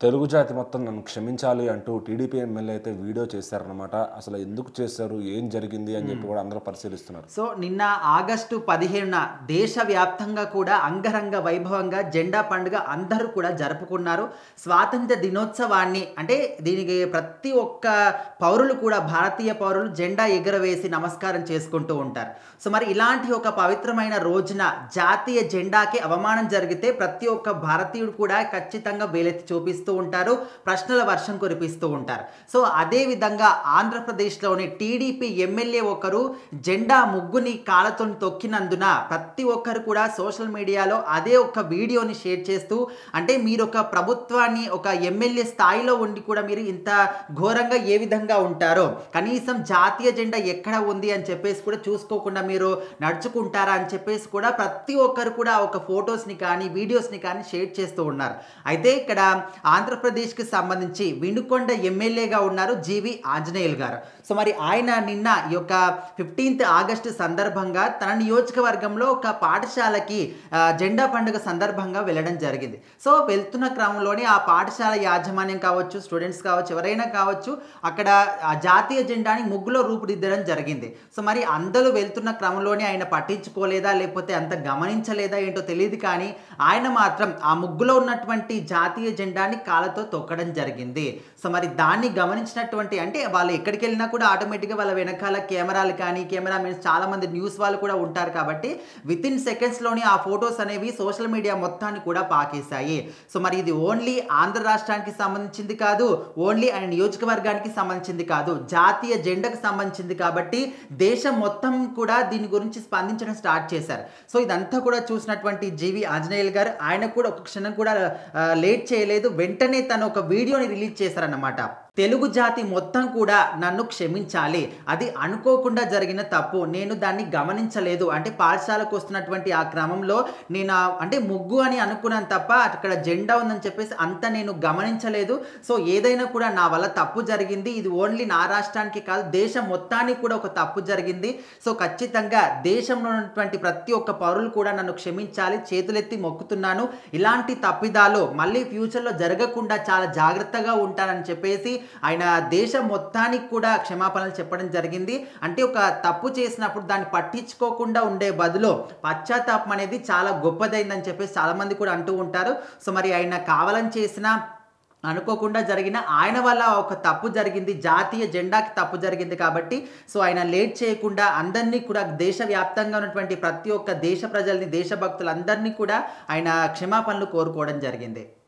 తెలుగు జాతి మొత్తం నన్ను క్షమించాలి అంటూ టీడీపీ ఎమ్మెల్యే అయితే వీడియో చేశారన్నమాట. అసలు ఎందుకు చేశారు? ఏం జరిగింది? అని చెప్పి కూడా అందరూ పరిశీలిస్తున్నారు. సో నిన్న ఆగస్టు 15న దేశవ్యాప్తంగా కూడా అంగరంగ వైభవంగా జెండా పండుగ అందరూ కూడా జరుపుకున్నారు. స్వాతంత్ర దినోత్సవాన్ని అంటే దీనికి ప్రతి ఒక్క పౌరులు కూడా భారతీయ పౌరులు జెండా ఎగురవేసి నమస్కారం చేసుకుంటూ ఉంటారు. సో మరి ఇలాంటి ఒక పవిత్రమైన రోజున జాతీయ జెండాకి అవమానం జరిగితే ప్రతి ఒక్క భారతీయుడు కూడా ఖచ్చితంగా వేలెత్తి చూపిస్తూ ఉంటారు, ప్రశ్నల వర్షం కురిపిస్తూ ఉంటారు. సో అదే విధంగా ఆంధ్రప్రదేశ్లోని టీడీపీ ఎమ్మెల్యే ఒకరు జెండా ముగ్గుని కాళ్ళతో తొక్కినందున ప్రతి ఒక్కరు కూడా సోషల్ మీడియాలో అదే ఒక వీడియోని షేర్ చేస్తూ, అంటే మీరు ఒక ప్రభుత్వాన్ని ఒక ఎమ్మెల్యే స్థాయిలో ఉండి కూడా మీరు ఇంత ఘోరంగా ఏ విధంగా ఉంటారో, కనీసం జాతీయ జెండా ఎక్కడ ఉంది అని చెప్పేసి కూడా చూసుకోకుండా మీరు నడుచుకుంటారా అని చెప్పేసి కూడా ప్రతి ఒక్కరు కూడా ఒక ఫొటోస్ని కానీ వీడియోస్ని కానీ షేర్ చేస్తూ ఉన్నారు. అయితే ఇక్కడ ఆంధ్రప్రదేశ్కి సంబంధించి వినుకొండ ఎమ్మెల్యేగా ఉన్నారు జీవి ఆంజనేయులు గారు. సో మరి ఆయన నిన్న ఈ యొక్క 15th ఆగస్టు సందర్భంగా తన నియోజకవర్గంలో ఒక పాఠశాలకి జెండా పండుగ సందర్భంగా వెళ్ళడం జరిగింది. సో వెళ్తున్న క్రమంలోనే ఆ పాఠశాల యాజమాన్యం కావచ్చు, స్టూడెంట్స్ కావచ్చు, ఎవరైనా కావచ్చు, అక్కడ ఆ జాతీయ జెండాని ముగ్గులో రూపుదిద్దడం జరిగింది. సో మరి అందరూ వెళ్తున్న క్రమంలోనే ఆయన పట్టించుకోలేదా, లేకపోతే అంత గమనించలేదా ఏంటో తెలియదు, కానీ ఆయన మాత్రం ఆ ముగ్గులో ఉన్నటువంటి జాతీయ జెండాని కాళ్ళతో తొక్కడం జరిగింది. సో మరి దాన్ని గమనించినటువంటి, అంటే వాళ్ళు ఎక్కడికి వెళ్ళినా కూడా ఆటోమేటిక్గా వాళ్ళ వెనకాల కెమెరాలు కానీ కెమెరామెన్స్ చాలామంది న్యూస్ వాళ్ళు కూడా ఉంటారు కాబట్టి విత్ ఇన్ సెకండ్స్లోని ఆ ఫొటోస్ అనేవి సోషల్ మీడియా మొత్తాన్ని కూడా పాకేశాయి. సో మరి ఇది ఓన్లీ ఆంధ్ర రాష్ట్రానికి సంబంధించింది కాదు, ఓన్లీ ఆయన నియోజకవర్గానికి సంబంధించింది కాదు, జాతీయ జెండాకు సంబంధించింది కాబట్టి దేశం మొత్తం కూడా దీని గురించి స్పందించడం స్టార్ట్ చేశారు. సో ఇదంతా కూడా చూసినటువంటి జీవి ఆంజనేయులు గారు ఆయన కూడా ఒక క్షణం కూడా లేట్ చేయలేదు, వెంటనే తను ఒక వీడియోని రిలీజ్ చేశారన్నమాట. తెలుగు జాతి మొత్తం కూడా నన్ను క్షమించాలి, అది అనుకోకుండా జరిగిన తప్పు, నేను దాన్ని గమనించలేదు, అంటే పాఠశాలకు వస్తున్నటువంటి ఆ క్రమంలో నేను అంటే ముగ్గు అని అనుకున్నాను తప్ప అక్కడ జెండా ఉందని చెప్పేసి అంత నేను గమనించలేదు. సో ఏదైనా కూడా నా వల్ల తప్పు జరిగింది, ఇది ఓన్లీ నా రాష్ట్రానికి కాదు దేశం మొత్తానికి కూడా ఒక తప్పు జరిగింది. సో ఖచ్చితంగా దేశంలో ఉన్నటువంటి ప్రతి ఒక్క పౌరులు కూడా నన్ను క్షమించాలి, చేతులెత్తి మొక్కుతున్నాను, ఇలాంటి తప్పిదాలు మళ్ళీ ఫ్యూచర్లో జరగకుండా చాలా జాగ్రత్తగా ఉంటానని చెప్పేసి ఆయన దేశం మొత్తానికి కూడా క్షమాపణలు చెప్పడం జరిగింది. అంటే ఒక తప్పు చేసినప్పుడు దాన్ని పట్టించుకోకుండా ఉండే బదులు పశ్చాత్తాపం అనేది చాలా గొప్పదైందని చెప్పేసి చాలామంది కూడా అంటూ ఉంటారు. సో మరి ఆయన కావాలని చేసిన అనుకోకుండా జరిగిన ఆయన వల్ల ఒక తప్పు జరిగింది, జాతీయ జెండాకి తప్పు జరిగింది కాబట్టి సో ఆయన లేట్ చేయకుండా అందరినీ కూడా దేశవ్యాప్తంగా ఉన్నటువంటి ప్రతి ఒక్క దేశ ప్రజల్ని, దేశభక్తులందరినీ కూడా ఆయన క్షమాపణలు కోరుకోవడం జరిగింది.